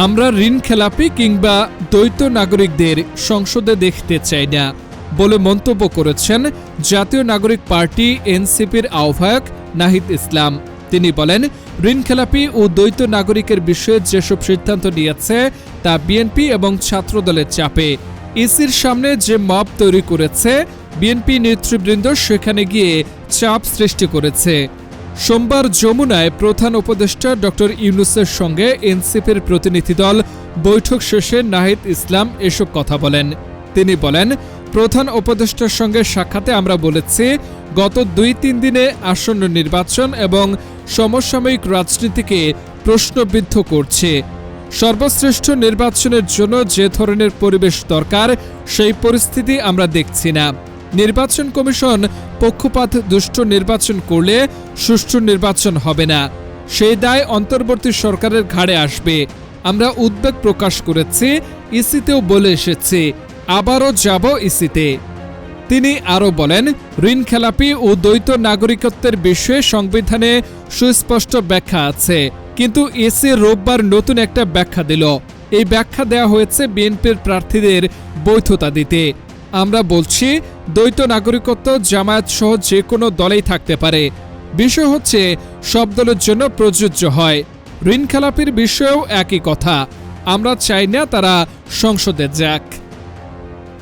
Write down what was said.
আমরা ঋণ খেলাপি কিংবা দ্বৈত নাগরিকদের সংসদে দেখতে চাই না বলে মন্তব্য করেছেন জাতীয় নাগরিক পার্টি এনসিপির আহ্বায়ক নাহিদ ইসলাম। তিনি বলেন, ঋণ খেলাপি ও দ্বৈত নাগরিকের বিষয়ে যেসব সিদ্ধান্ত নিয়েছে তা বিএনপি এবং ছাত্রদলের চাপে। ইসির সামনে যে মব তৈরি করেছে, বিএনপি নেতৃবৃন্দ সেখানে গিয়ে চাপ সৃষ্টি করেছে। সোমবার যমুনায় প্রধান উপদেষ্টা ড ইউনূসের সঙ্গে এনসিপির প্রতিনিধি দল বৈঠক শেষে নাহিদ ইসলাম এসব কথা বলেন। তিনি বলেন, প্রধান উপদেষ্টার সঙ্গে সাক্ষাতে আমরা বলেছি, গত ২-৩ দিনে আসন্ন নির্বাচন এবং সমসাময়িক রাজনীতিকে প্রশ্নবিদ্ধ করছে। সর্বশ্রেষ্ঠ নির্বাচনের জন্য যে ধরনের পরিবেশ দরকার সেই পরিস্থিতি আমরা দেখছি না। নির্বাচন কমিশন পক্ষপাত দুষ্ট নির্বাচন করলে সুষ্ঠু নির্বাচন হবে না। সেই দায় অন্তর্বর্তী সরকারের ঘাড়ে আসবে। আমরা উদ্বেগ প্রকাশ করেছি, ইসিতেও বলে এসেছি, আবারও যাব ইসিতে। তিনি আরও বলেন, ঋণ খেলাপি ও দ্বৈত নাগরিকত্বের বিষয়ে সংবিধানে সুস্পষ্ট ব্যাখ্যা আছে, কিন্তু ইসি রোববার নতুন একটা ব্যাখ্যা দিল। এই ব্যাখ্যা দেওয়া হয়েছে বিএনপির প্রার্থীদের বৈধতা দিতে। আমরা বলছি, দ্বৈত নাগরিকত্ব জামায়াত সহ যে কোনো দলেই থাকতে পারে। বিষয় হচ্ছে সব দলের জন্য প্রযোজ্য হয়। ঋণ খেলাপির বিষয়েও একই কথা। আমরা চাই না তারা সংসদে যাক।